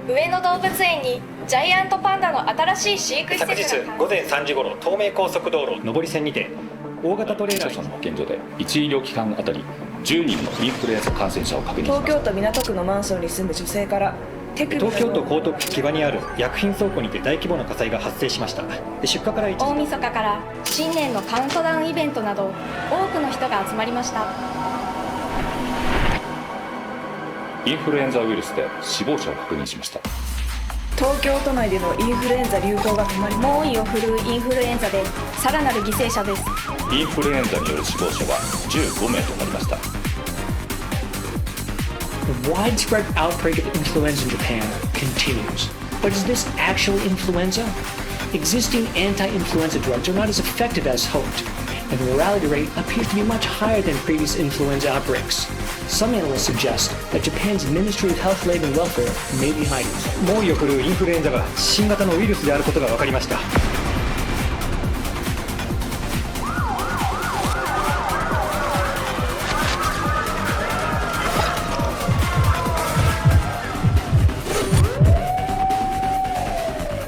上野動物園にジャイアントパンダの新しい飼育施設が昨日午前3時ごろ、東名高速道路上り線にて大型トレーラーの保健所で1医療機関あたり10人のインフルエンザ感染者を確認しました。東京都港区のマンションに住む女性から東京都江東区木場にある薬品倉庫にて大規模な火災が発生しました。出火から1時大晦日から新年のカウントダウンイベントなど多くの人が集まりました。インフルエンザウイルスで死亡者を確認しました。東京都内でのインフルエンザ流行が止まり、猛威を振るうインフルエンザでさらなる犠牲者です。インフルエンザによる死亡者は15名となりました。The widespread outbreak of influenza in Japan continues. But is this actual influenza? Existing anti-influenza drugs are not as effective as hoped, and the mortality rate appears to be much higher than previous influenza outbreaks. Some analysts suggest that Japan's Ministry of Health, Labor and Welfare may be hiding. 猛威を振るうインフルエンザが新型のウイルスであることが分かりました。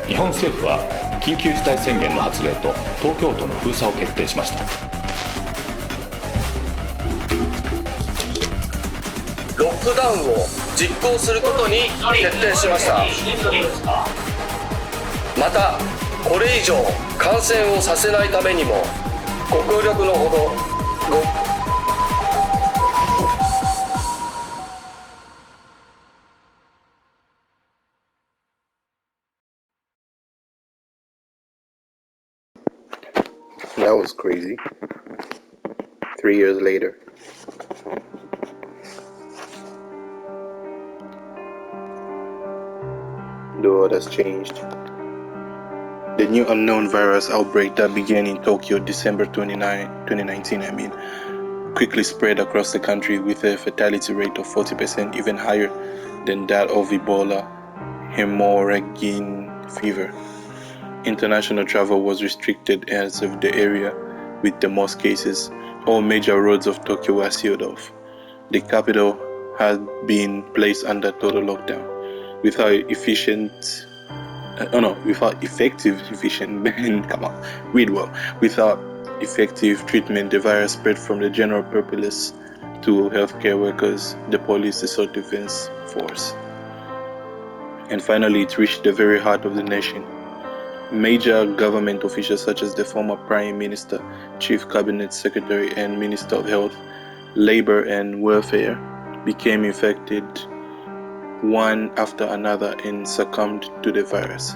日本政府は緊急事態宣言の発令と東京都の封鎖を決定しました。ロックダウンを実行することに決定しました。またこれ以上感染をさせないためにもご協力のほどThat was crazy. 3 years later. The world has changed. The new unknown virus outbreak that began in Tokyo December 2019, quickly spread across the country with a fatality rate of 40%, even higher than that of Ebola, hemorrhagic fever. International travel was restricted as of the area with the most cases. All major roads of Tokyo were sealed off. The capital had been placed under total lockdown. Without effective treatment, the virus spread from the general populace to healthcare workers, the police, the civil defense force. And finally, it reached the very heart of the nation. Major government officials such as the former Prime Minister, Chief Cabinet Secretary, and Minister of Health, Labor and Welfare became infected one after another and succumbed to the virus.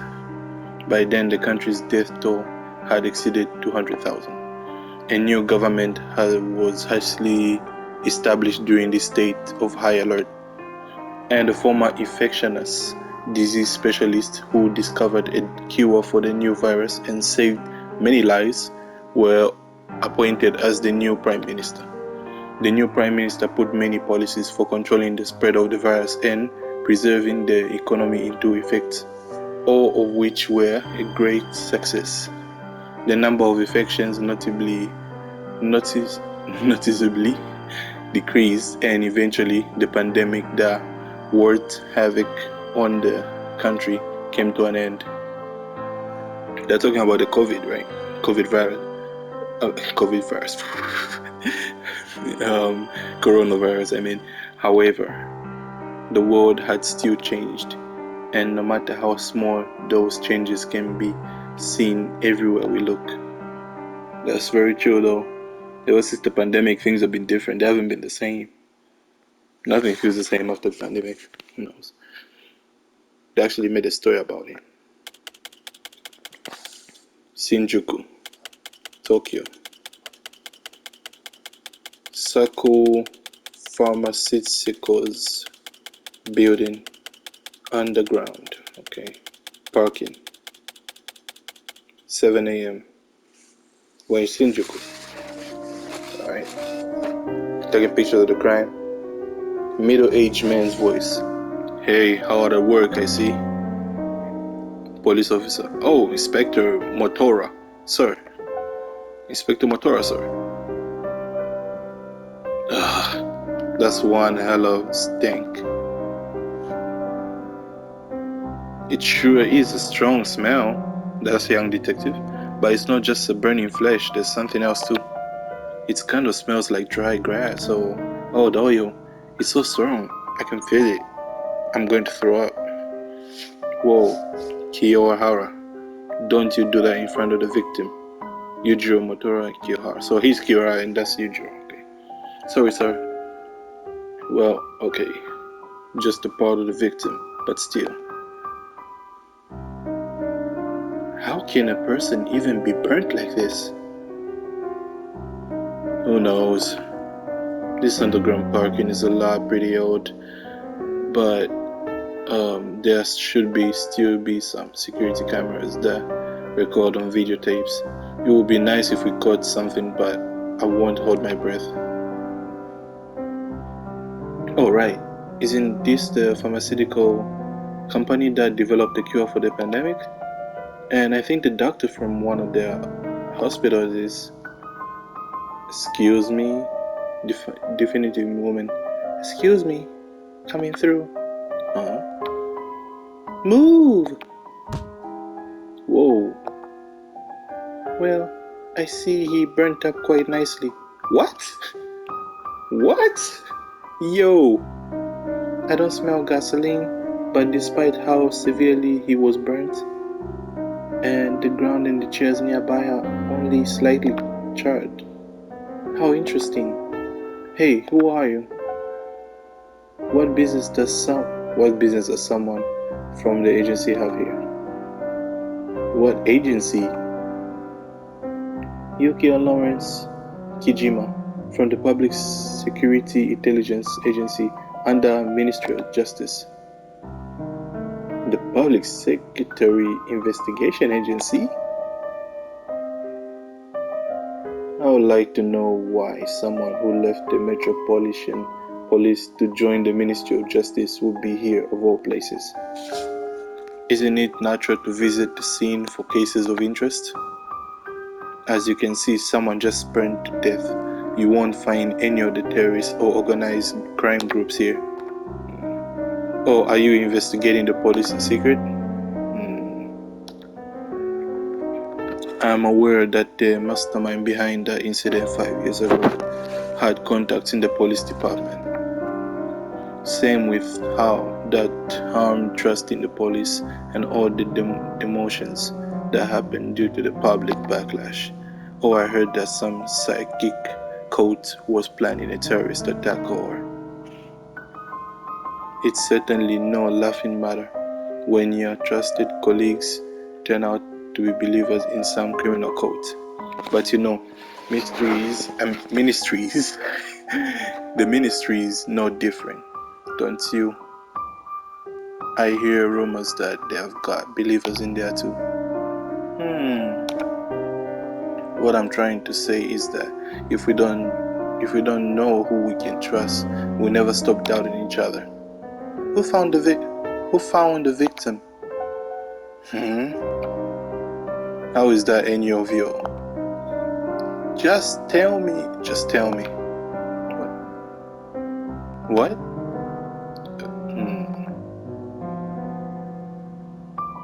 By then, the country's death toll had exceeded 200,000. A new government was hastily established during the state of high alert, and the former infectious disease specialists who discovered a cure for the new virus and saved many lives were appointed as the new prime minister. The new prime minister put many policies for controlling the spread of the virus and preserving the economy into effect, all of which were a great success. The number of infections noticeably decreased, and eventually the pandemic that wreaked havoc on the country came to an end. They're talking about the COVID, right? COVID virus. Coronavirus, However, the world had still changed, and no matter how small those changes can be seen everywhere we look. That's very true though. Ever since the pandemic, things have been different. They haven't been the same. Nothing feels the same after the pandemic. Who knows? They actually made a story about it. Shinjuku, Tokyo. Psycho Pharmaceuticals building underground. Okay. Parking. 7 a.m. We're in Shinjuku. Alright. Taking pictures of the crime. Middle-aged man's voice. Hey, how are the work, I see? Police officer. Oh, Inspector Motora, sir. Inspector Motora, sir. That's one hell of stink. It sure is a strong smell, that's a young detective. But it's not just a burning flesh, there's something else too. It kind of smells like dry grass or old oil. It's so strong, I can feel it. I'm going to throw up. Whoa, Kiyohara, don't you do that in front of the victim. Yujiro Motora Kiyohara. So he's Kiyohara and that's Yujiro, okay. Sorry, sir. Well, okay. Just a part of the victim, but still. How can a person even be burnt like this? Who knows? This underground parking is a lot pretty old, but there should still be some security cameras that record on videotapes. It would be nice if we caught something, but I won't hold my breath. Oh right, isn't this the pharmaceutical company that developed the cure for the pandemic? And I think the doctor from one of their hospitals is... Excuse me? Definitive woman. Excuse me? Coming through. Move! Whoa. Well, I see he burnt up quite nicely. What? What? Yo! I don't smell gasoline, but despite how severely he was burnt, and the ground and the chairs nearby are only slightly charred. How interesting. Hey, who are you? What business does someone from the agency have here? What agency? Yukio Lawrence Kijima from the Public Security Intelligence Agency under Ministry of Justice. The Public Secretary Investigation Agency? I would like to know why someone who left the Metropolitan Police to join the Ministry of Justice would be here of all places. Isn't it natural to visit the scene for cases of interest? As you can see, someone just burned to death. You won't find any of the terrorists or organized crime groups here. Oh, are you investigating the police in secret? I'm aware that the mastermind behind that incident 5 years ago had contacts in the police department. Same with how that harmed trust in the police and all the demotions that happened due to the public backlash. Oh, I heard that some psychic cult was planning a terrorist attack, or... It's certainly no laughing matter when your trusted colleagues turn out to be believers in some criminal cult. But you know, ministries, the ministry is no different, don't you? I hear rumors that they have got believers in there too. What I'm trying to say is that if we don't know who we can trust, we'll never stop doubting each other. Who found the victim? How is that any of you? Just tell me. What?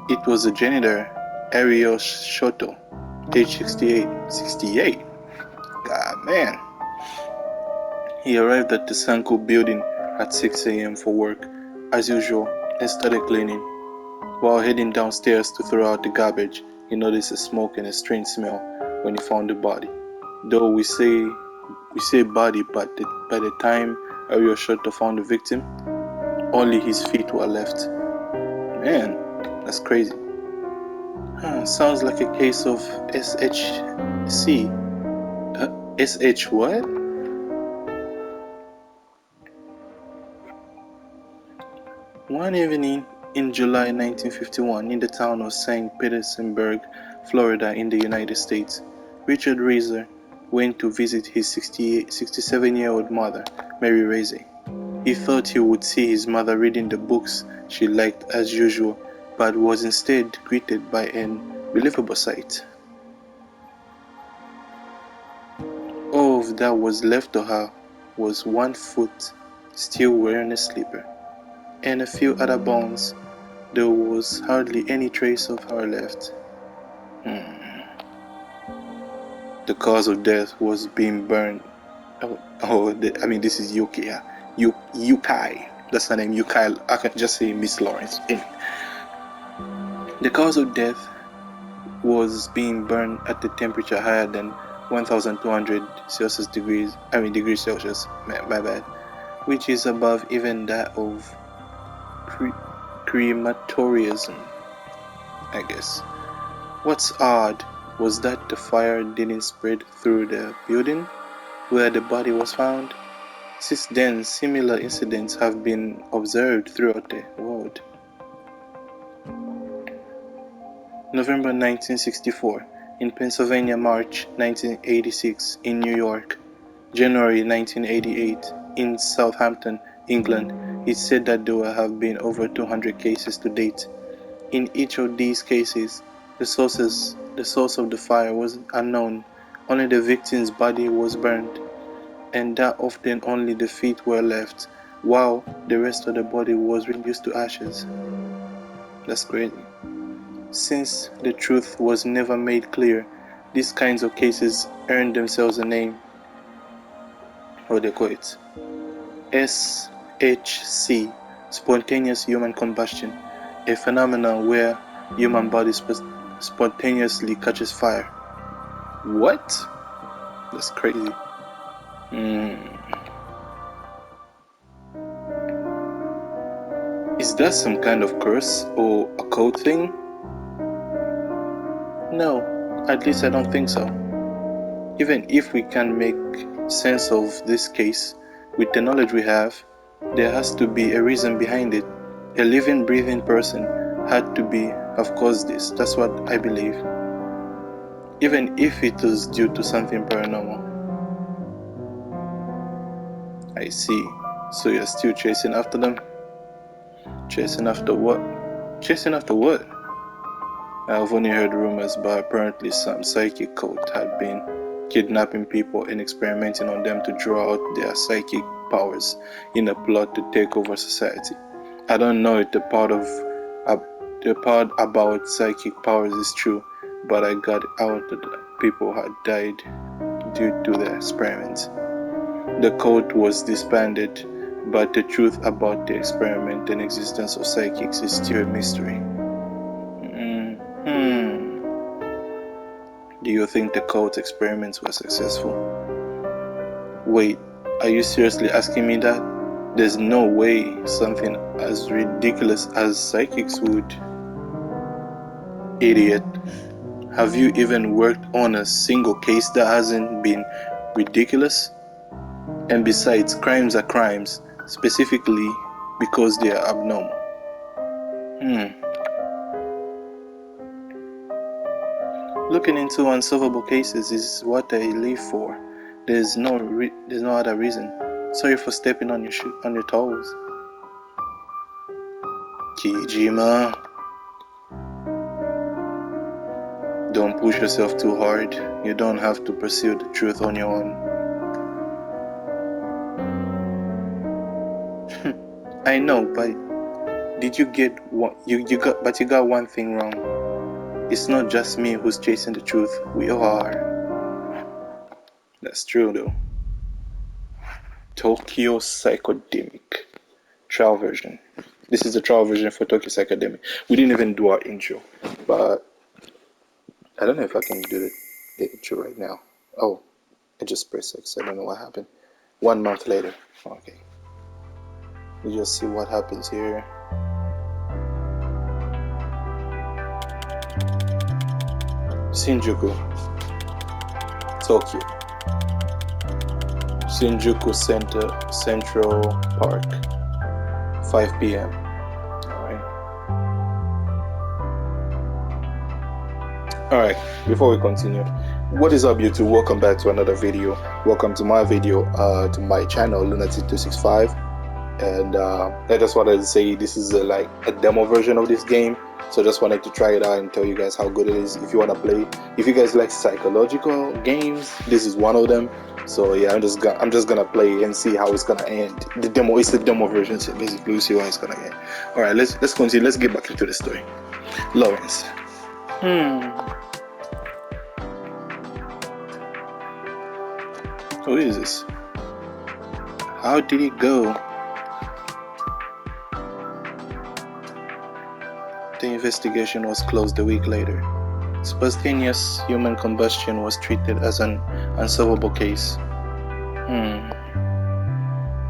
It was a janitor, Ariel Shoto, age 68. 68? God, man. He arrived at the Sanko building at 6 a.m. for work, as usual, and started cleaning. While heading downstairs to throw out the garbage, he noticed a smoke and a strange smell when he found the body. Though we say body, but by the time Ariel Shoto found the victim, only his feet were left. Man, that's crazy. Sounds like a case of SHC. SH what? One evening in July 1951 in the town of St. Petersburg, Florida in the United States, Richard Reiser went to visit his 67-year-old mother, Mary Reiser. He thought he would see his mother reading the books she liked as usual, but was instead greeted by an unbelievable sight. All that was left of her was one foot still wearing a slipper, and a few other bones there was hardly any trace of her left. The cause of death was being burned. This is Yuki. Yeah. Yukai. That's her name, Yukai. I can just say Miss Lawrence. The cause of death was being burned at a temperature higher than 1,200 degrees Celsius. My bad. Which is above even that of crematorialism, I guess. What's odd was that the fire didn't spread through the building where the body was found. Since then, similar incidents have been observed throughout the world. November 1964 in Pennsylvania, March 1986 in New York, January 1988 in Southampton, England. It said that there have been over 200 cases to date. In each of these cases, the source of the fire was unknown. Only the victim's body was burned, and that often only the feet were left, while the rest of the body was reduced to ashes. That's crazy. Since the truth was never made clear, these kinds of cases earned themselves a name. Or they call it SHC, spontaneous human combustion, a phenomenon where human body spontaneously catches fire. What? That's crazy. Is that some kind of curse or a code thing? No, at least I don't think so. Even if we can make sense of this case with the knowledge we have, there has to be a reason behind it. A living, breathing person had to have caused this. That's what I believe. Even if it was due to something paranormal. I see. So you're still chasing after them? Chasing after what? Chasing after what? I've only heard rumors, but apparently some psychic cult had been kidnapping people and experimenting on them to draw out their psychic powers in a plot to take over society. I don't know if the part about psychic powers is true, but I got out that people had died due to the experiment. The cult was disbanded, but the truth about the experiment and existence of psychics is still a mystery. Do you think the cult experiments were successful? Wait, are you seriously asking me that? There's no way something as ridiculous as psychics would. Idiot. Have you even worked on a single case that hasn't been ridiculous? And besides, crimes are crimes, specifically because they are abnormal. Looking into unsolvable cases is what I live for. There's no other reason. Sorry for stepping on your toes. Kijima. Don't push yourself too hard. You don't have to pursue the truth on your own. I know, but did you get what you got one thing wrong. It's not just me who's chasing the truth. We all are. That's true though. Tokyo Psycho-Demic trial version. This is the trial version for Tokyo Psycho-Demic. We didn't even do our intro, but I don't know if I can do the intro right now. Oh, I just pressed X. I don't know what happened. 1 month later. Okay. We just see what happens here. Shinjuku, Tokyo. Shinjuku Central Park, 5 p.m. Alright, before we continue, what is up YouTube? Welcome back to another video. Welcome to my video, to my channel, Lunatic265. And I just wanted to say this is like a demo version of this game. So just wanted to try it out and tell you guys how good it is. If you want to play, if you guys like psychological games, this is one of them. So yeah, I'm just gonna play and see how it's gonna end. The demo is the demo version, so basically we'll see how it's gonna end. All right, let's continue. Let's get back into the story. Lawrence. Who is this? How did it go? The investigation was closed a week later. Spontaneous human combustion was treated as an unsolvable case.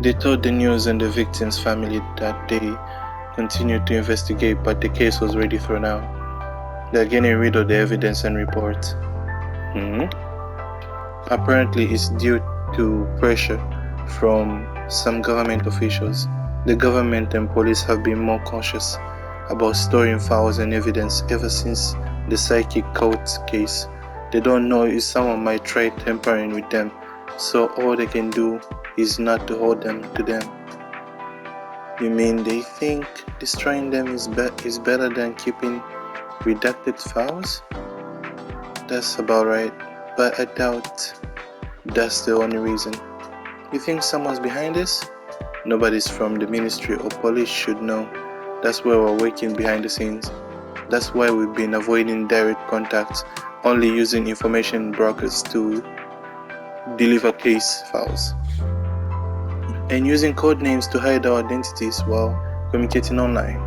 They told the news and the victim's family that they continued to investigate, but the case was already thrown out. They're getting rid of the evidence and reports. Apparently, it's due to pressure from some government officials. The government and police have been more cautious about storing files and evidence ever since the psychic cult case. They don't know if someone might try tampering with them, so all they can do is not to hold them to them. You mean they think destroying them is better than keeping redacted files? That's about right, but I doubt that's the only reason. You think someone's behind this? Nobody's from the ministry or police should know. That's why we're working behind the scenes. That's why we've been avoiding direct contacts, only using information brokers to deliver case files, and using code names to hide our identities while communicating online.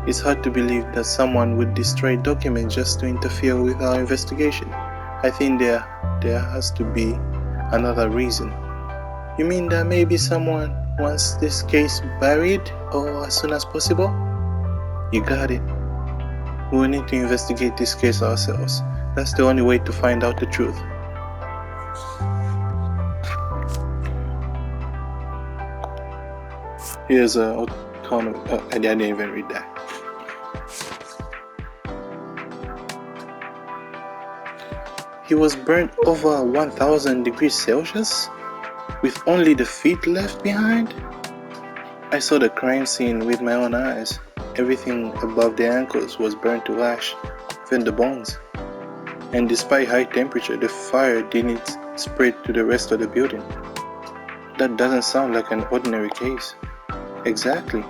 It's hard to believe that someone would destroy documents just to interfere with our investigation. I think there has to be another reason. You mean that maybe someone wants this case buried or as soon as possible? You got it. We will need to investigate this case ourselves. That's the only way to find out the truth. Here's a autonomous. I didn't even read that. He was burnt over 1000 degrees Celsius with only the feet left behind. I saw the crime scene with my own eyes. Everything above the ankles was burnt to ash, even the bones. And despite high temperature, the fire didn't spread to the rest of the building. That doesn't sound like an ordinary case. Exactly.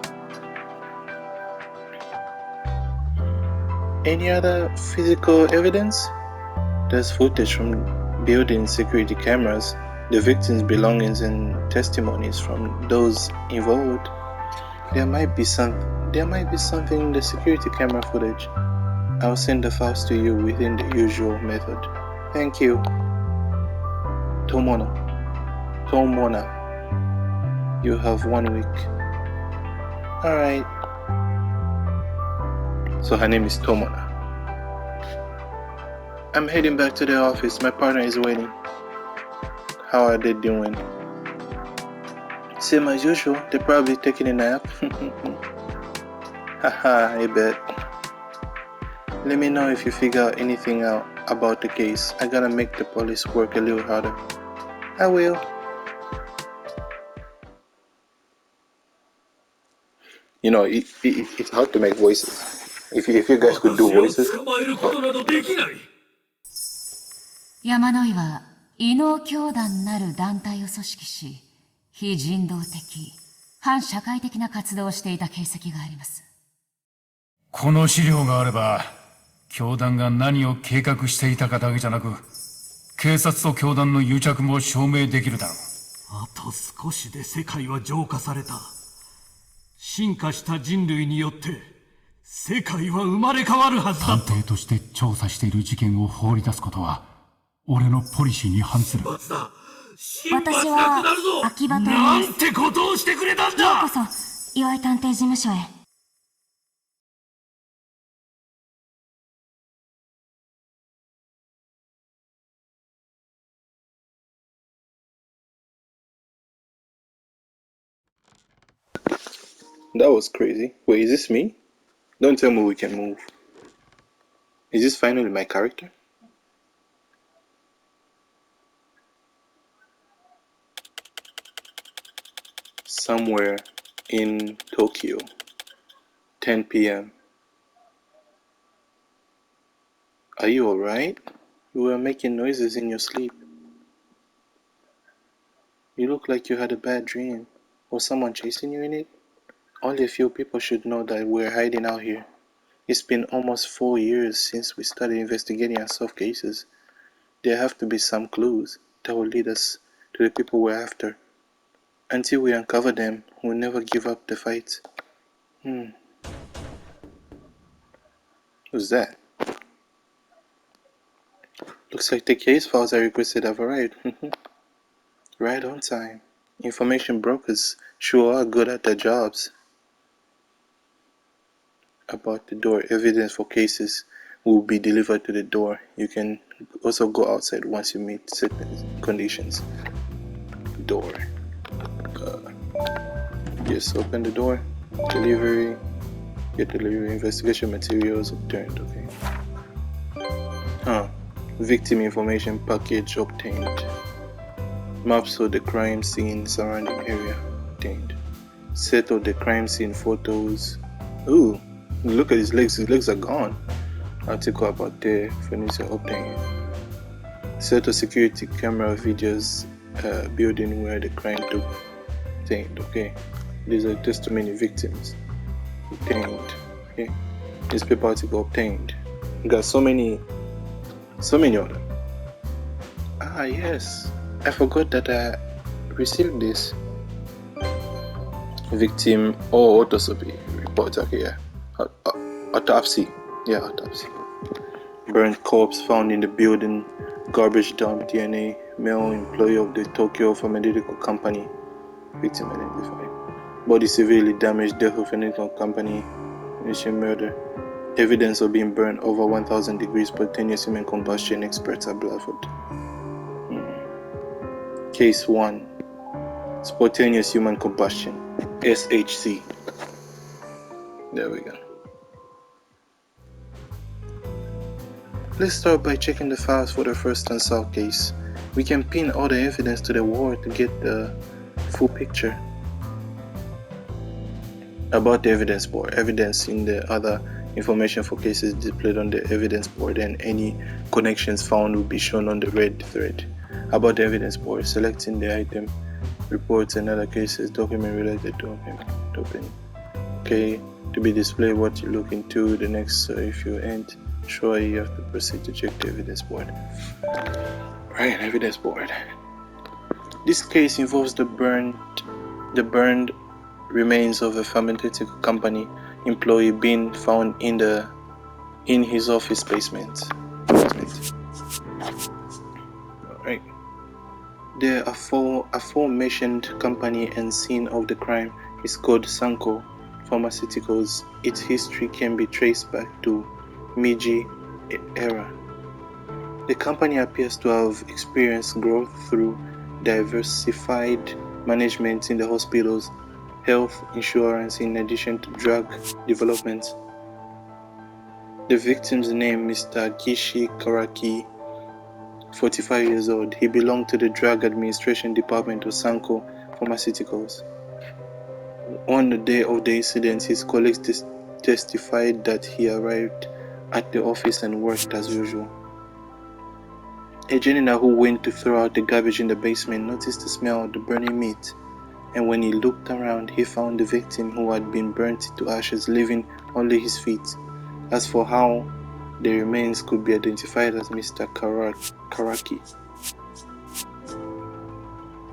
Any other physical evidence? There's footage from building security cameras, the victims' belongings, and testimonies from those involved. There might be something in the security camera footage. I'll send the files to you within the usual method. Thank you. Tomona. You have 1 week. Alright. So her name is Tomona. I'm heading back to the office. My partner is waiting. How are they doing? Same as usual. They're probably taking a nap. Haha, I bet. Let me know if you figure out anything out about the case. I gotta make the police work a little harder. I will. You know, it's hard to make voices. If you guys could do voices. 山野井は異能教団なる団体を組織し、非人道的、反社会的な活動をしていた形跡があります。この資料があれば、教団が何を計画していたかだけじゃなく、警察と教団の癒着も証明できるだろう。あと少しで世界は浄化された。進化した人類によって世界は生まれ変わるはずだ。探偵として調査している事件を放り出すことは俺のポリシーに反する。私は秋葉と言います。なんてことをしてくれたんだ。ようこそ岩井探偵事務所へ。That was crazy. Wait, is this me? Don't tell me we can move. Is this finally my character? Somewhere in Tokyo, 10 p.m. Are you alright? You were making noises in your sleep. You look like you had a bad dream. Was someone chasing you in it? Only a few people should know that we're hiding out here. It's been almost 4 years since we started investigating unsolved cases. There have to be some clues that will lead us to the people we're after. Until we uncover them, we'll never give up the fight. Who's that? Looks like the case files I requested have arrived. Right on time. Information brokers sure are good at their jobs. About the door, evidence for cases will be delivered to the door. You can also go outside once you meet certain conditions. Door. Just open the door. Delivery. Get delivery. Investigation materials obtained. Okay. Victim information package obtained. Maps of the crime scene surrounding area obtained. Set of the crime scene photos. Ooh, look at his legs. His legs are gone. Article about the furniture obtained. Set of security camera videos building where the crime took obtained. Okay. These are testimony victims obtained. Okay. Newspaper article obtained. We got so many of them. Ah yes. I forgot that I received this. Victim or autopsy report. Okay, yeah. Autopsy. Yeah, autopsy. Burnt corpse found in the building. Garbage dump. DNA. Male employee of the Tokyo Pharmaceutical Company. Victim identified. Body severely damaged. Death of pharmaceutical company. Mission murder. Evidence of being burned over 1000 degrees. Spontaneous human combustion. Experts at Bradford. Case 1. Spontaneous human combustion. SHC. There we go. Let's start by checking the files for the first unsolved case. We can pin all the evidence to the wall to get the full picture. About the evidence board. Evidence in the other information for cases displayed on the evidence board, and any connections found will be shown on the red thread. About the evidence board, selecting the item, reports and other cases, document related to open. Okay, to be displayed what you look into the next, so if you ain't sure, you have to proceed to check the evidence board. Right, evidence board. This case involves the burned remains of a pharmaceutical company employee being found in his office basement. Alright. The aforementioned company and scene of the crime is called Sanko Pharmaceuticals. Its history can be traced back to Meiji era. The company appears to have experienced growth through diversified management in the hospitals, health insurance, in addition to drug development. The victim's name, Mr. Kishi Karaki, 45 years old. He belonged to the Drug Administration Department of Sanko Pharmaceuticals. On the day of the incident, his colleagues testified that he arrived at the office and worked as usual. A janitor who went to throw out the garbage in the basement noticed the smell of the burning meat, and when he looked around, he found the victim, who had been burnt to ashes, leaving only his feet. As for how the remains could be identified as Mr. Karaki.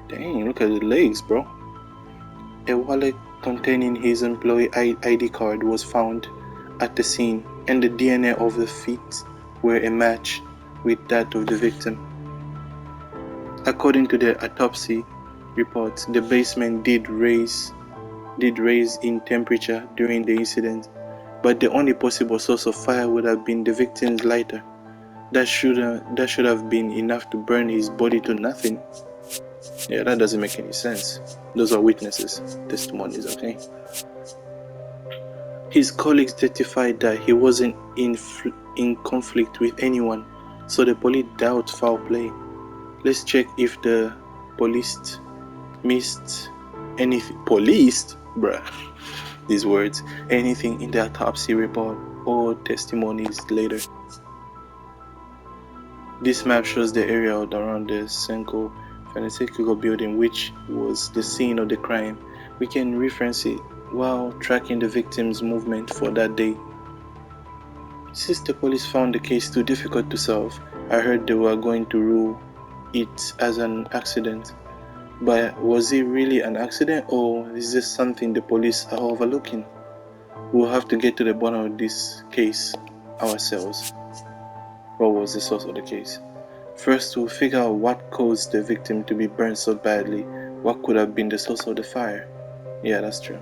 Dang, look at the legs, bro. A wallet containing his employee ID card was found at the scene, and the DNA of the feet were a match with that of the victim. According to the autopsy report, the basement did raise in temperature during the incident, but the only possible source of fire would have been the victim's lighter. That should have been enough to burn his body to nothing. Yeah, that doesn't make any sense. Those are witnesses, testimonies, okay? His colleagues testified that he wasn't in conflict with anyone, so the police doubt foul play. Let's check if the police missed anything. Police? Bruh. These words. Anything in the autopsy report or testimonies later. This map shows the area around the Psycho-Demic building, which was the scene of the crime. We can reference it while tracking the victim's movement for that day. Since the police found the case too difficult to solve, I heard they were going to rule it as an accident. But was it really an accident, or is this something the police are overlooking? We'll have to get to the bottom of this case ourselves. What was the source of the case? First, we'll figure out what caused the victim to be burned so badly. What could have been the source of the fire? Yeah, that's true.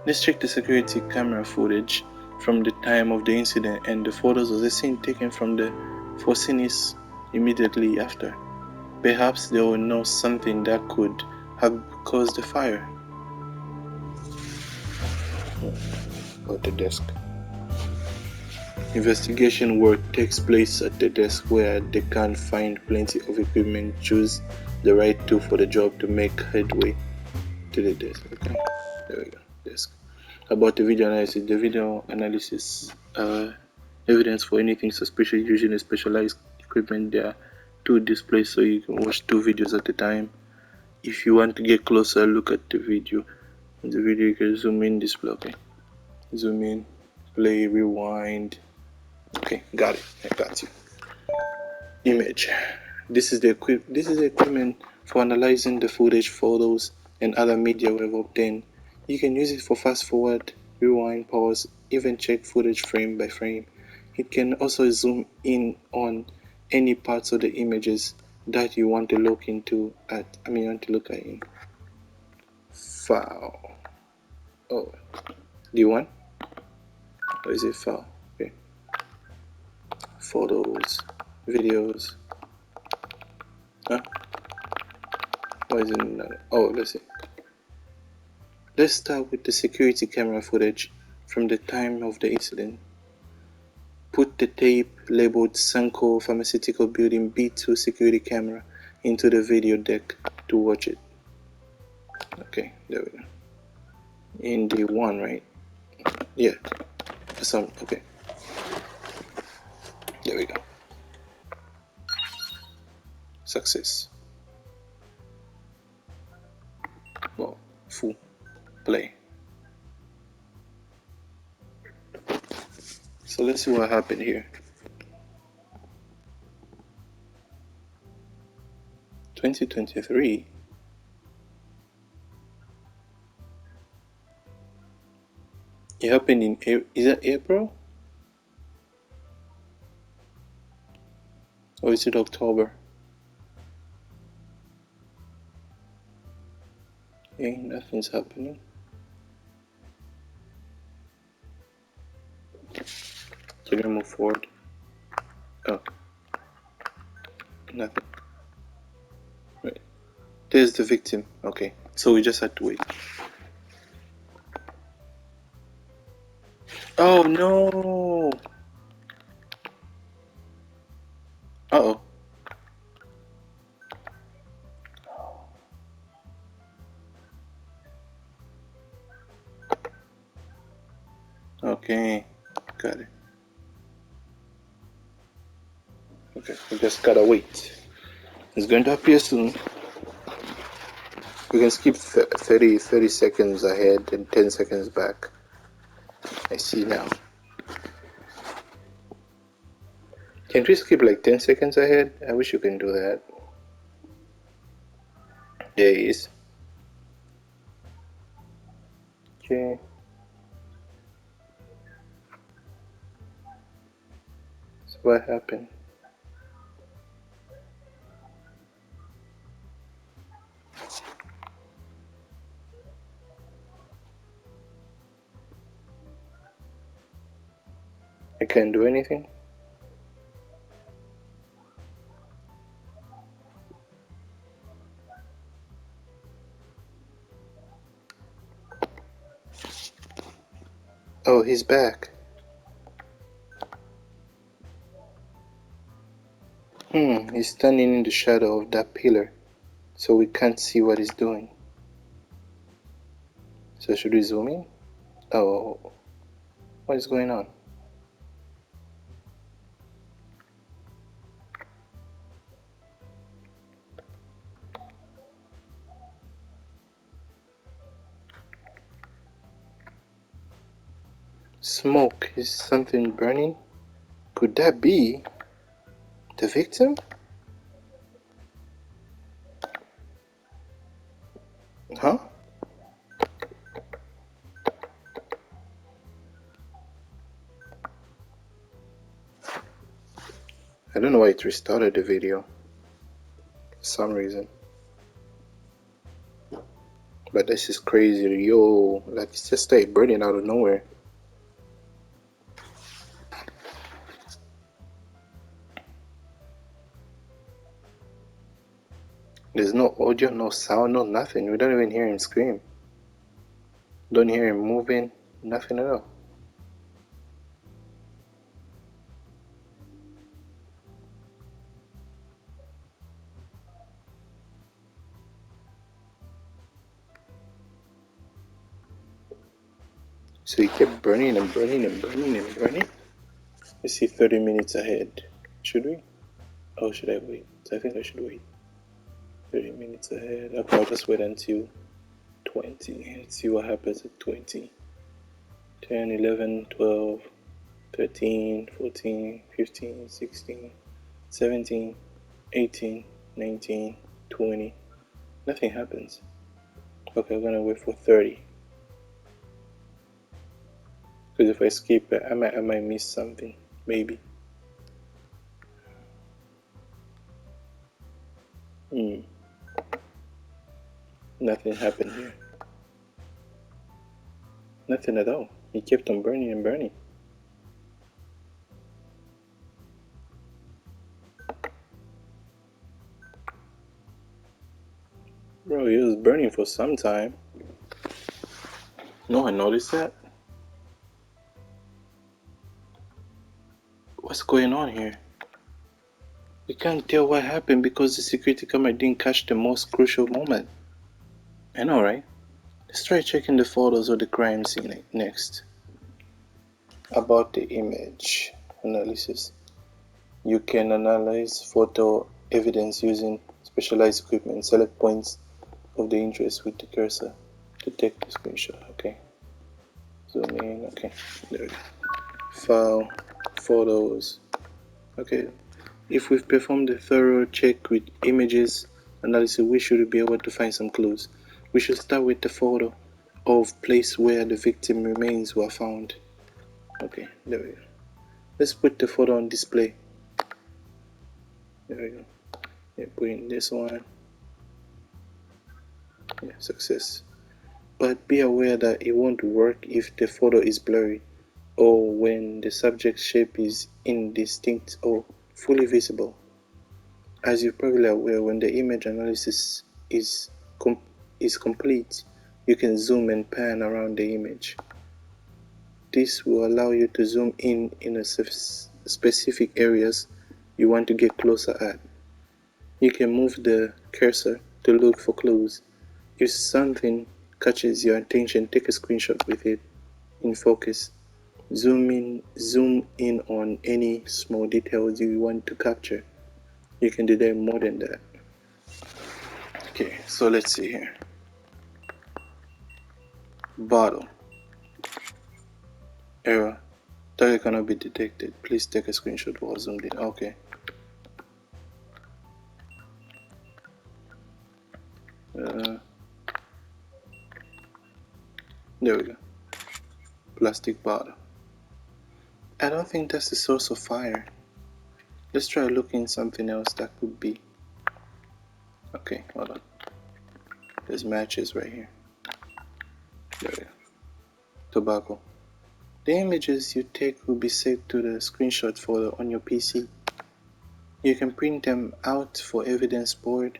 Let's check the security camera footage from the time of the incident and the photos of the scene taken from the Fosinis immediately after. Perhaps they will know something that could have caused the fire. Go to the desk. Investigation work takes place at the desk where they can find plenty of equipment. Choose the right tool for the job to make headway to the desk. Okay, there we go. Desk. About the video analysis. The video analysis evidence for anything suspicious using a specialized equipment. There are two displays so you can watch two videos at a time. If you want to get closer, look at the video. In the video you can zoom in, display. Okay, zoom in, play, rewind. Okay, got it. I got you. Image. This is the equipment for analyzing the footage, photos, and other media we have obtained. You can use it for fast forward, rewind, pause, even check footage frame by frame. It can also zoom in on any parts of the images that you want to look at in file. Oh, D1? Or is it file? Okay. Photos, videos. Huh? Why is it not? Oh, let's see. Let's start with the security camera footage from the time of the incident. Put the tape labeled Sanko Pharmaceutical Building B2 security camera into the video deck to watch it. Okay, there we go. In D1, right? Yeah. Okay. There we go. Success. Well, full play. So let's see what happened here. 2023. It happened in is that April? Or is it October? Okay, nothing's happening. Can we move forward? Oh, nothing. Right. There's the victim. Okay, so we just had to wait. Oh no! Uh-oh. Okay, got it. Okay, we just gotta wait. It's going to appear soon. We can skip 30 seconds ahead and 10 seconds back. I see now. Can we skip like 10 seconds ahead? I wish you can do that. There he is. Okay. So what happened? I can't do anything? Oh, he's back. He's standing in the shadow of that pillar, so we can't see what he's doing. So should we zoom in? Oh, what is going on? Smoke. Is something burning? Could that be the victim? Huh? I don't know why it restarted the video for some reason. But this is crazy, yo. Like, it just started burning out of nowhere. There's no audio, no sound, no nothing. We don't even hear him scream. Don't hear him moving, nothing at all. So he kept burning and burning and burning and burning. Let's see, 30 minutes ahead. Should we? Oh, should I wait? I think I should wait. 30 minutes ahead. Okay, I'll just wait until 20. Let's see what happens at 20. 10, 11, 12, 13, 14, 15, 16, 17, 18, 19, 20. Nothing happens. Okay, I'm gonna wait for 30. Because if I skip it, I might miss something. Maybe. Nothing happened here. Nothing at all. He kept on burning and burning. Bro, he was burning for some time. No one noticed that. What's going on here? We can't tell what happened because the security camera didn't catch the most crucial moment. I know, right? Let's try checking the photos of the crime scene next. About the image analysis. You can analyze photo evidence using specialized equipment. Select points of the interest with the cursor to take the screenshot. Okay. Zoom in. Okay. There we go. File. Photos. Okay. If we've performed a thorough check with images analysis, we should be able to find some clues. We should start with the photo of place where the victim remains were found. Okay, there we go. Let's put the photo on display. There we go. Yeah, put in this one. Yeah, success. But be aware that it won't work if the photo is blurry or when the subject's shape is indistinct or fully visible. As you're probably aware, when the image analysis is complete, you can zoom and pan around the image. This will allow you to zoom in a specific areas you want to get closer at. You can move the cursor to look for clues. If something catches your attention, take a screenshot with it in focus. Zoom in on any small details you want to capture. You can do that more than that. Okay, so let's see here. Bottle. Error. Target cannot be detected. Please take a screenshot while zoomed in. Okay. There we go. Plastic bottle. I don't think that's the source of fire. Let's try looking something else that could be. Okay, hold on. There's matches right here. There we go. Tobacco. The images you take will be saved to the screenshot folder on your PC. You can print them out for evidence board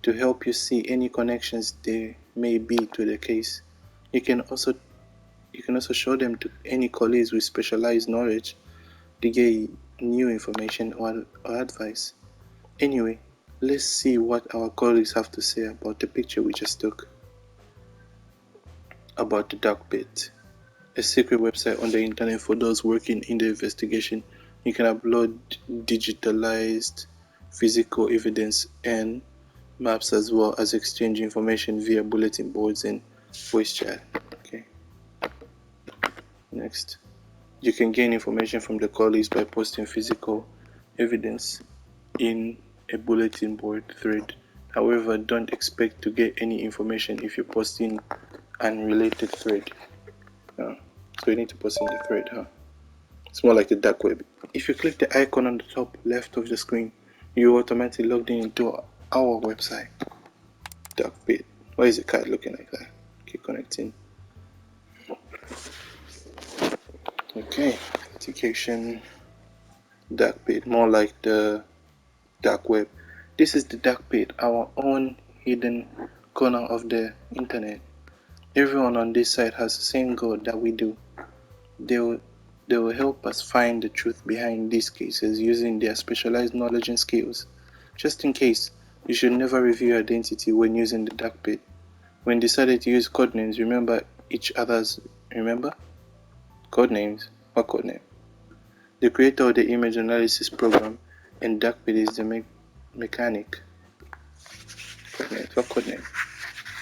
to help you see any connections there may be to the case. You can also show them to any colleagues with specialized knowledge to get new information or advice. Anyway, let's see what our colleagues have to say about the picture we just took. About the dark pit. A secret website on the internet for those working in the investigation. You can upload digitalized physical evidence and maps as well as exchange information via bulletin boards and voice chat. Okay. Next. You can gain information from the colleagues by posting physical evidence in a bulletin board thread. However, don't expect to get any information if you post in unrelated thread. So you need to post in the thread, huh? It's more like the dark web. If you click the icon on the top left of the screen, you automatically logged into our website. Dark bit. Why is the card looking like that? Keep connecting. Okay, authentication. Dark bit, more like the dark web. This is the dark bit, our own hidden corner of the internet. Everyone on this site has the same goal that we do. They will help us find the truth behind these cases using their specialized knowledge and skills. Just in case, you should never reveal your identity when using the dark bit. When decided to use codenames, remember each other's. Remember? Codenames? What codename? The creator of the image analysis program and darkbit is the mechanic. Codename? What codename?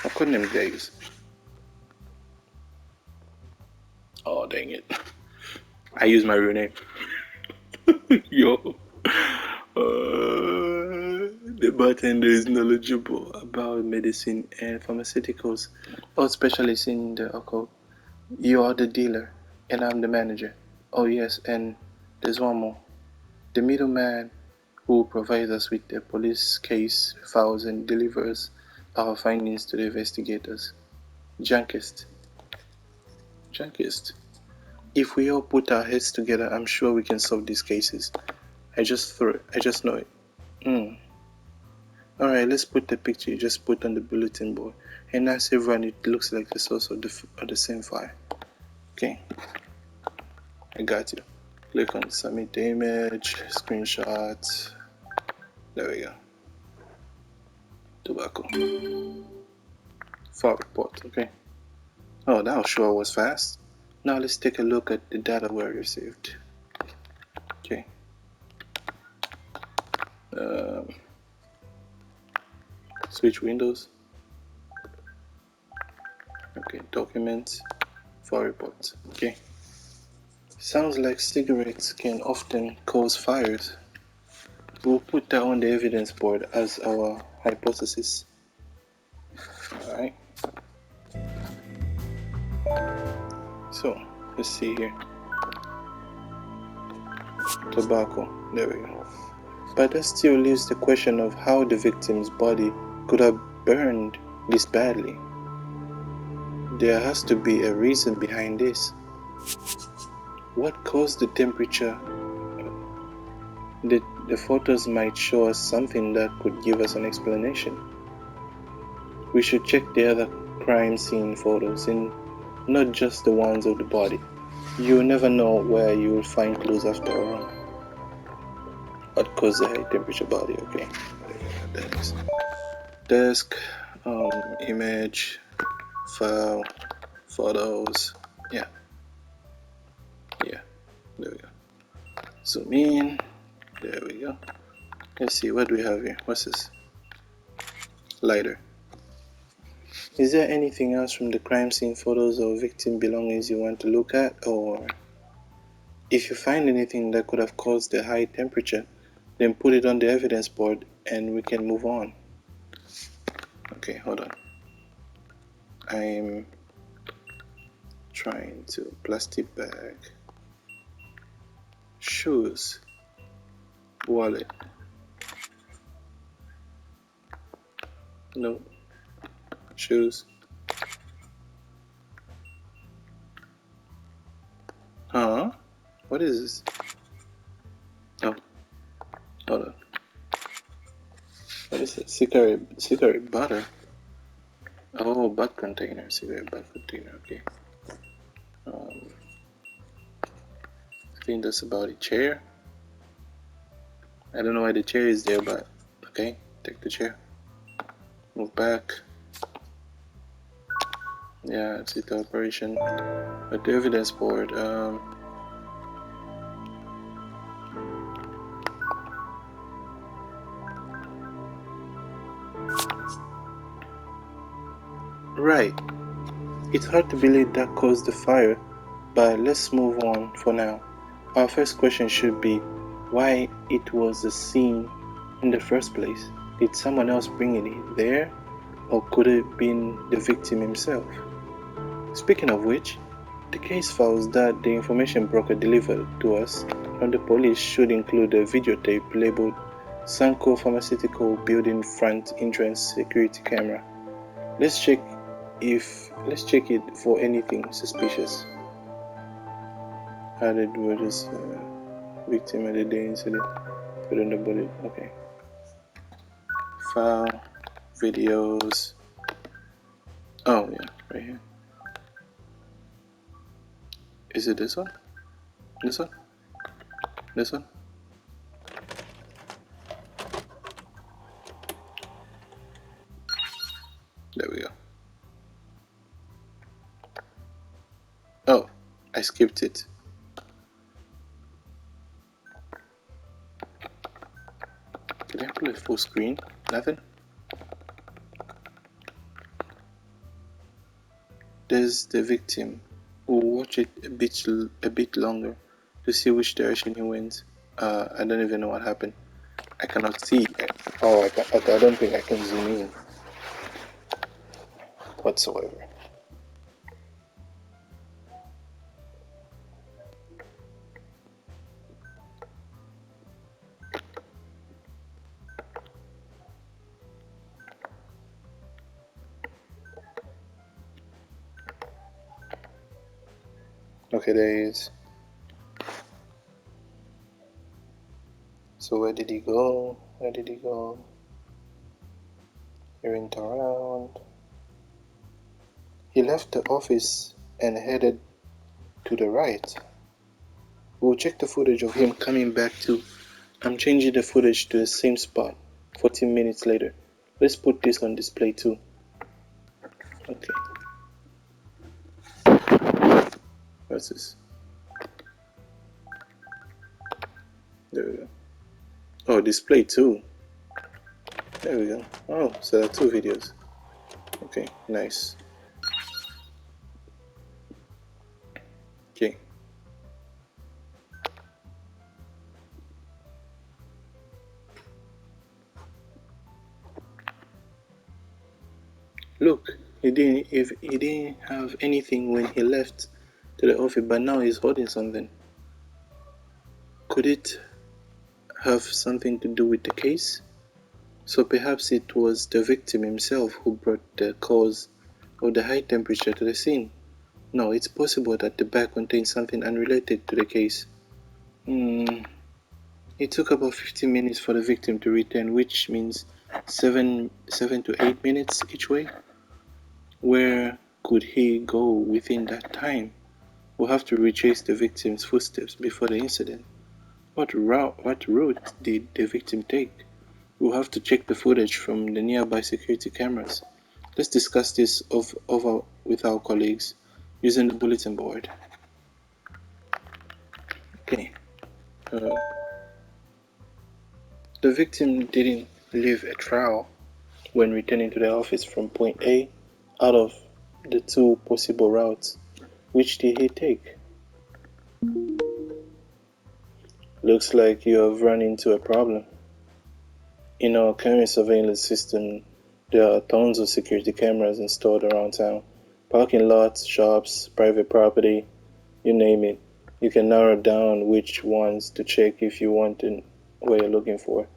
What codename did I use? Oh, dang it. I use my real name. Yo. The bartender is knowledgeable about medicine and pharmaceuticals, or specialist in the occult. You are the dealer, and I'm the manager. Oh yes, and there's one more. The middleman who provides us with the police case files and delivers our findings to the investigators. Junkist. If we all put our heads together, I'm sure we can solve these cases. I just know it. Alright, let's put the picture you just put on the bulletin board and ask everyone it looks like the source of the same file. Okay, I got you. Click on submit the image, screenshot. There we go. Tobacco. File report, okay. Oh, that sure was fast. Now let's take a look at the data we received. Okay. Switch windows. Okay, documents, file reports. Okay. Sounds like cigarettes can often cause fires. We'll put that on the evidence board as our hypothesis. Alright. So, let's see here. Tobacco. There we go. But that still leaves the question of how the victim's body could have burned this badly. There has to be a reason behind this. What caused the temperature? The photos might show us something that could give us an explanation. We should check the other crime scene photos and not just the ones of the body. You never know where you will find clues after a run. What caused the high temperature body? Okay, that is desk, image, file, photos. Yeah, there we go. Zoom in. There we go. Let's see, what do we have here? What's this? Lighter. Is there anything else from the crime scene photos or victim belongings you want to look at? Or if you find anything that could have caused the high temperature, then put it on the evidence board and we can move on. Okay, hold on. I'm trying to plastic bag, shoes, wallet. No, shoes. Huh? What is this? Oh, hold on. What is it? Cigarette butter. Oh, butt container. Cigarette butt container. Okay. I think that's about it. Chair. I don't know why the chair is there, but okay. Take the chair. Move back. Yeah, it's the operation. But the evidence board. Right. It's hard to believe that caused the fire, But let's move on for now. Our first question should be why it was a scene in the first place. Did someone else bring it there? Or could it have been the victim himself? Speaking of which, the case files that the information broker delivered to us from the police should include a videotape labeled Sanko Pharmaceutical Building Front Entrance Security Camera. Let's check it for anything suspicious. Added was victim at the day incident. Put on the bullet. Okay. File, videos. Oh yeah, right here. Is it this one? This one? This one? There we go. Oh, I skipped it. Can I put it full screen? Nothing? There's the victim. We'll watch it a bit longer to see which direction he went. I don't even know what happened. I cannot see. Oh, I don't think I can zoom in whatsoever. Okay, there he is. So where did he go? Where did he go? He went around. He left the office and headed to the right. We'll check the footage of him coming back too. I'm changing the footage to the same spot 14 minutes later. Let's put this on display too. Okay. What's this? There we go. Oh, display too. There we go. Oh, so there are two videos. Okay, nice. Okay. Look, he didn't have anything when he left to the office, but now he's holding something. Could it have something to do with the case? So perhaps it was the victim himself who brought the cause of the high temperature to the scene. No, it's possible that the bag contained something unrelated to the case. It took about 15 minutes for the victim to return, which means 7 to 8 minutes each way. Where could he go within that time? We'll have to retrace the victim's footsteps before the incident. What route did the victim take? We'll have to check the footage from the nearby security cameras. Let's discuss this over with our colleagues using the bulletin board. Okay. The victim didn't leave a trail when returning to the office from point A. Out of the two possible routes, which did he take? Looks like you have run into a problem. In our current surveillance system, there are tons of security cameras installed around town. Parking lots, shops, private property, you name it. You can narrow down which ones to check if you want what you're looking for.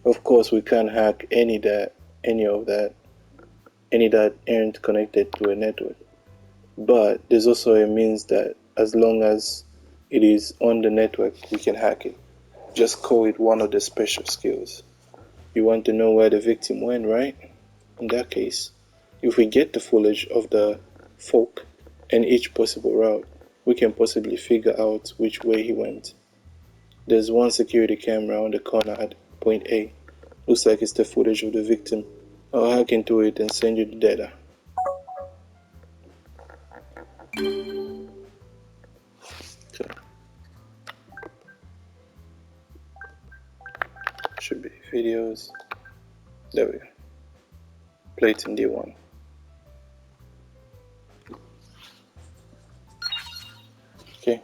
Of course, we can't hack any that aren't connected to a network. But there's also a means that as long as it is on the network, we can hack it. Just call it one of the special skills. You want to know where the victim went, right? In that case, if we get the footage of the folk and each possible route, we can possibly figure out which way he went. There's one security camera on the corner at point A. Looks like it's the footage of the victim. I'll hack into it and send you the data. Okay. Should be videos. There we go. Play it in D1. Okay.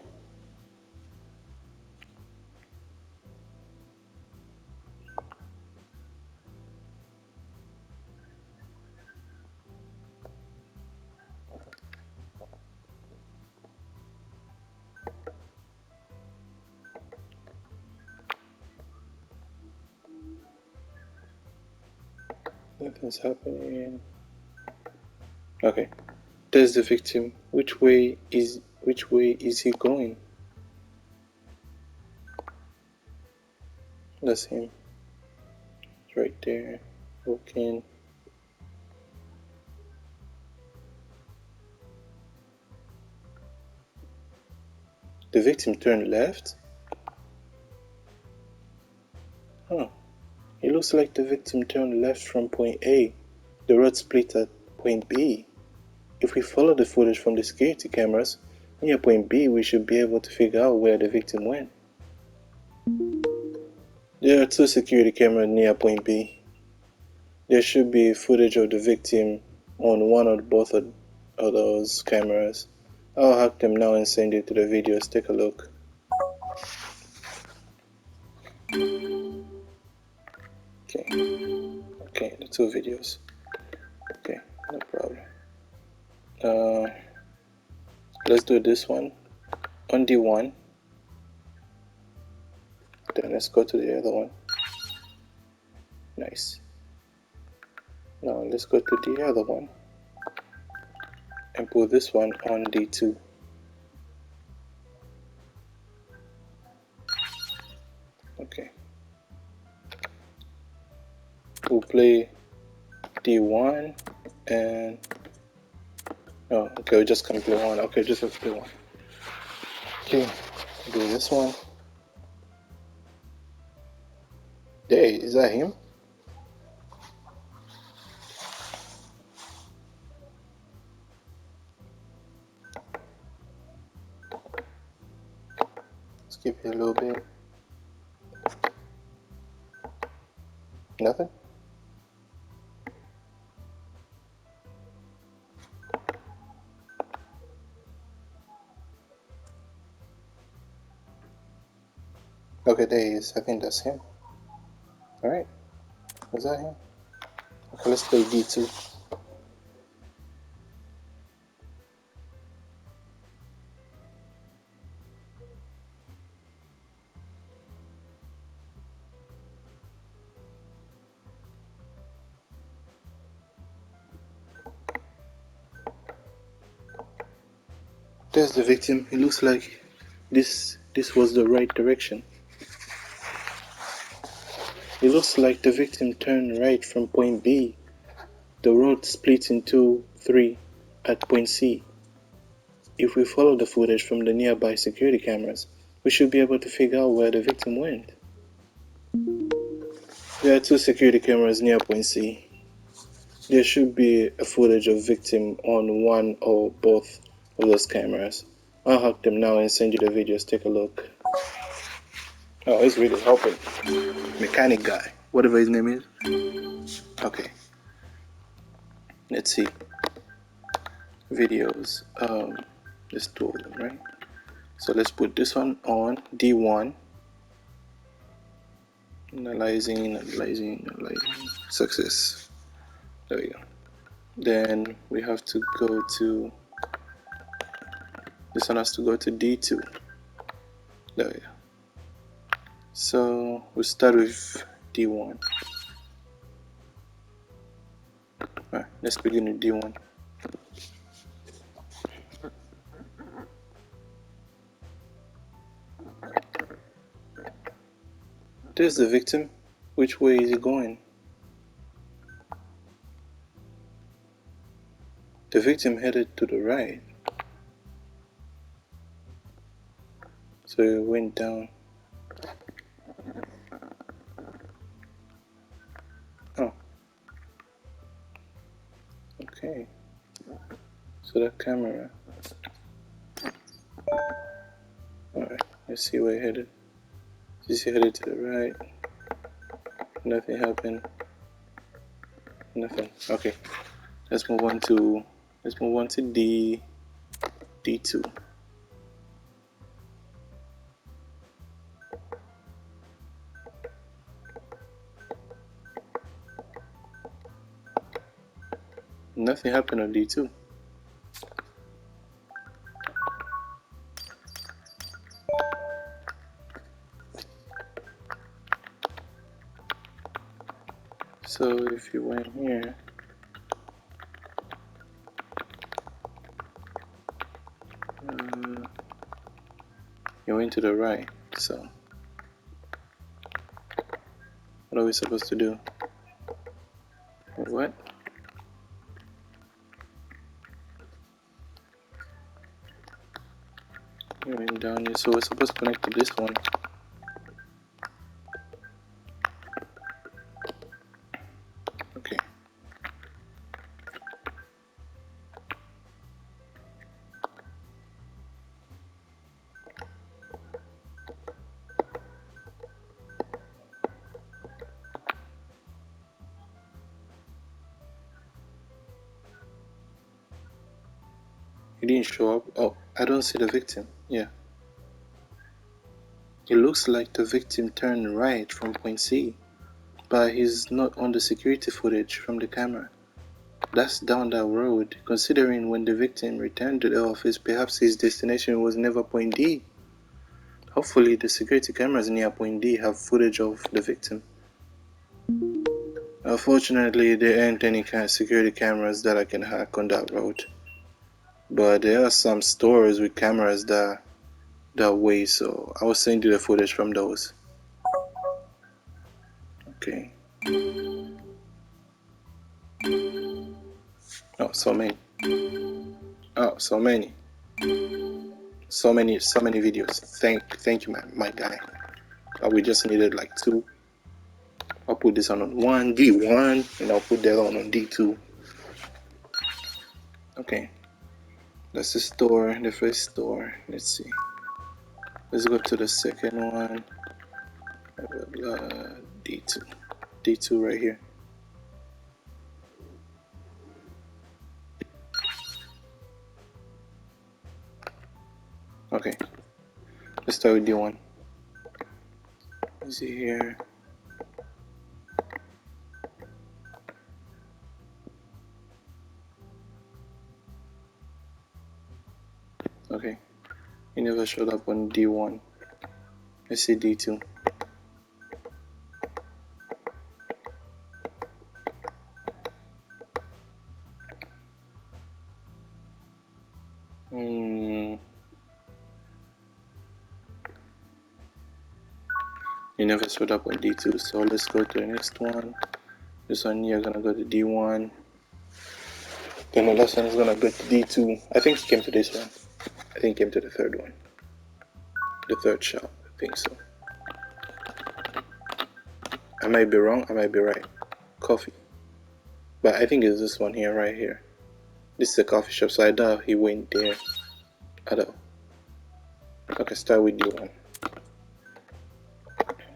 Nothing's happening. Okay. There's the victim. Which way is he going? That's him. It's right there. Walking. The victim turned left? Huh. It looks like the victim turned left from point A. The road split at point B. If we follow the footage from the security cameras near point B, we should be able to figure out where the victim went. There are 2 security cameras near point B. There should be footage of the victim on one or both of those cameras. I'll hack them now and send it to the videos. Take a look. Okay, the 2 videos. Okay, no problem. Let's do this one on D1. Then let's go to the other one. Nice. Now let's go to the other one and put this one on D2. Okay. We'll play D1 and oh, okay, we're just gonna play one. Okay, just have to play one. Okay, do this one. Hey, is that him? Skip it a little bit. Nothing? Okay, there he is. I think that's him. Alright. Was that him? Okay, let's play D2. There's the victim. It looks like this was the right direction. It looks like the victim turned right from point B. The road splits into 3 at point C. If we follow the footage from the nearby security cameras, we should be able to figure out where the victim went. There are 2 security cameras near point C. There should be a footage of victim on one or both of those cameras. I'll hack them now and send you the videos. Take a look. Oh, he's really helping. Mechanic guy, whatever his name is. Okay. Let's see. Videos. There's 2 of them, right? So let's put this one on D1. Analyzing. Success. There we go. Then we have to go to, this one has to go to D2. There we go. So we'll start with D1. Alright, let's begin with D1. There's the victim. Which way is he going? The victim headed to the right. So he went down. Oh. Okay. So that camera. Alright, let's see where he headed. Is he headed to the right? Nothing happened. Nothing. Okay. Let's move on to D2. Nothing happened on D2. So if you went here, you went to the right. So what are we supposed to do? What? You went down here, so we're supposed to connect to this one. Okay. He didn't show up. Oh, I don't see the victim. Yeah. It looks like the victim turned right from point C, but he's not on the security footage from the camera. That's down that road. Considering when the victim returned to the office, perhaps his destination was never point D. Hopefully the security cameras near point D have footage of the victim. Unfortunately, there aren't any kind of security cameras that I can hack on that road. But there are some stores with cameras that way, so I will send you the footage from those. Okay. Oh, so many. Oh, so many. So many videos. Thank you, my guy. We just needed like 2. I'll put this on D1, and I'll put that on D2. Okay. That's the store, the first store. Let's see. Let's go to the second one. D2. D2 right here. Okay. Let's start with D1. Let's see here. Okay. He never showed up on D1. Let's see D2. He never showed up on D2, so let's go to the next one. This one here gonna go to D1. Then the last one is gonna go to D2. I think he came to this one. I think he came to the third one. The third shop, I think so. I might be wrong, I might be right. Coffee. But I think it's this one here, right here. This is a coffee shop, so I doubt he went there. I doubt. Okay, start with D1.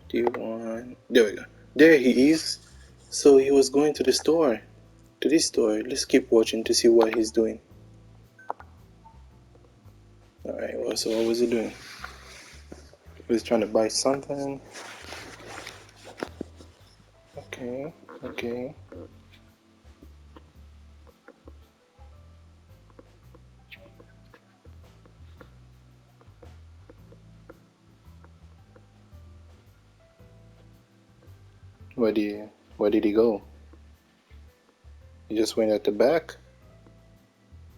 D1. There we go. There he is. So he was going to the store. To this store. Let's keep watching to see what he's doing. Alright, well, so what was he doing? He was trying to buy something. Okay, okay. Where did he go? He just went at the back?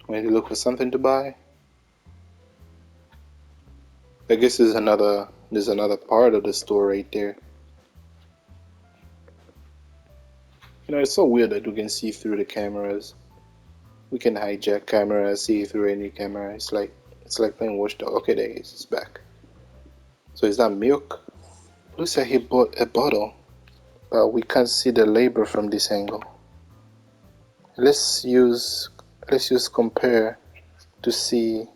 Went to look for something to buy? I guess there's another part of the store right there. You know, it's so weird that we can see through the cameras. We can hijack cameras, see through any camera. It's like playing Watchdog. Okay, there he is. It's back. So is that milk? Looks like he bought a bottle, but we can't see the label from this angle. Let's use compare to see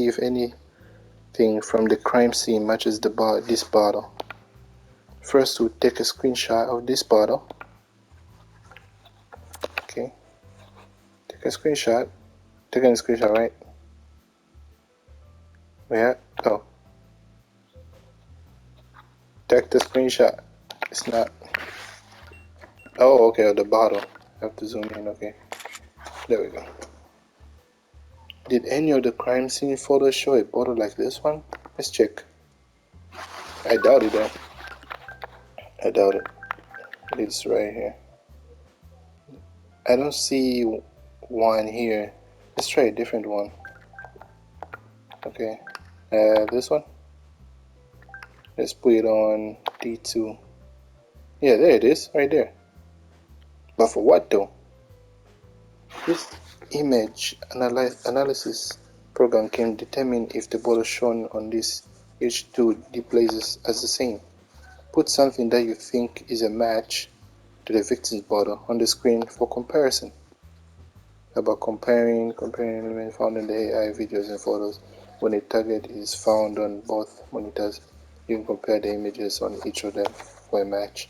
if anything from the crime scene matches this bottle. First, we'll take a screenshot of this bottle. Okay, take a screenshot. Taking a screenshot, right? Yeah. Oh, take the screenshot. It's not. Oh, okay, the bottle. have to zoom in. Okay, there we go. Did any of the crime scene photos show a bottle like this one? Let's check. I doubt it though. I doubt it. It's right here. I don't see one here. Let's try a different one. Okay, this one. Let's put it on D2. Yeah, there it is, right there. But for what though? This image analysis program can determine if the bottle shown on this H2 displays as the same. Put something that you think is a match to the victim's bottle on the screen for comparison. About comparing elements found in the AI videos and photos. When a target is found on both monitors, you can compare the images on each of them for a match.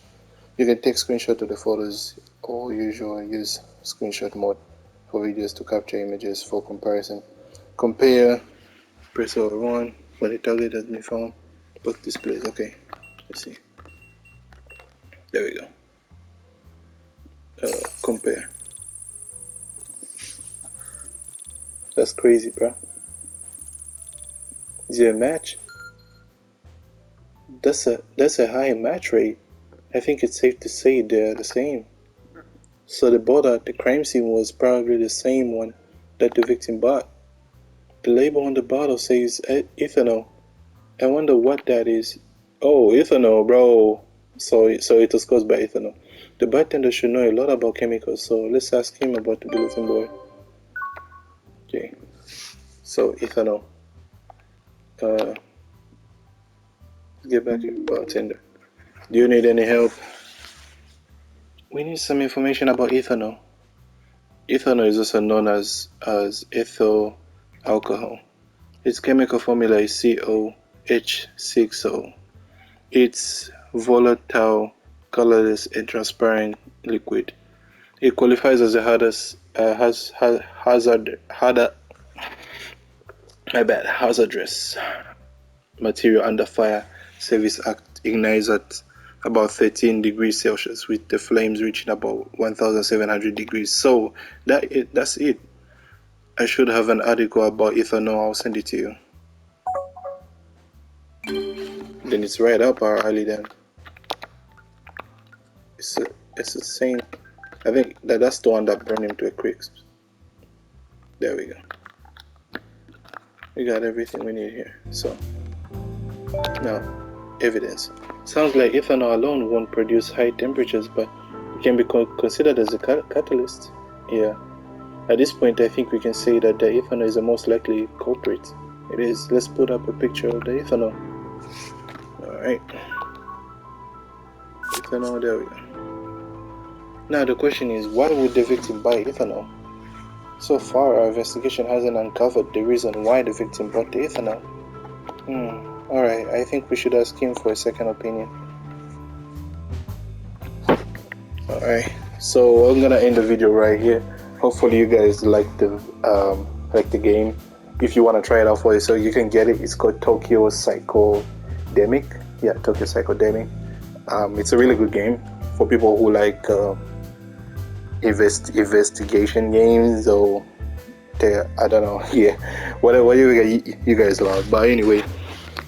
You can take screenshots of the photos or use screenshot mode for videos to capture images for comparison. Compare, press R1 when the target has been found. Both displays. Okay, let's see. There we go. Compare. That's crazy, bro. Is it a match? That's a high match rate. I think it's safe to say they're the same. So the bottle at the crime scene was probably the same one that the victim bought. The label on the bottle says ethanol. I wonder what that is. Oh, ethanol, bro. So it was caused by ethanol. The bartender should know a lot about chemicals, so let's ask him about the bulletin board. Okay. So ethanol. Get back to the bartender. Do you need any help? We need some information about ethanol. Ethanol is also known as ethyl alcohol. Its chemical formula is COH6O. It's volatile, colorless, and transparent liquid. It qualifies as a hazardous material under Fire Service Act. Ignites at about 13 degrees Celsius with the flames reaching about 1,700 degrees. So that's it. I should have an article about ethanol. I'll send it to you. Then it's right up our alley then. It's the same. I think that's the one that burned him to a crisp. There we go. We got everything we need here. So now, evidence. Sounds like ethanol alone won't produce high temperatures, but it can be considered as a catalyst. Yeah. At this point, I think we can say that the ethanol is the most likely culprit. It is. Let's put up a picture of the ethanol. Alright. Ethanol, there we go. Now the question is, why would the victim buy ethanol? So far, our investigation hasn't uncovered the reason why the victim bought the ethanol. Alright, I think we should ask him for a second opinion. Alright, so I'm gonna end the video right here. Hopefully you guys like the game. If you want to try it out for yourself, you can get it. It's called Tokyo Psycho-Demic. Yeah, Tokyo Psycho-Demic. It's a really good game for people who like investigation games, or I don't know, yeah, whatever you guys love. But anyway,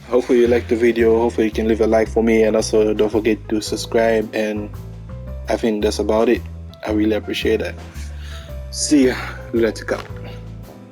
hopefully you like the video. Hopefully you can leave a like for me, and also don't forget to subscribe. And I think that's about it. I really appreciate that. See ya. Let's go.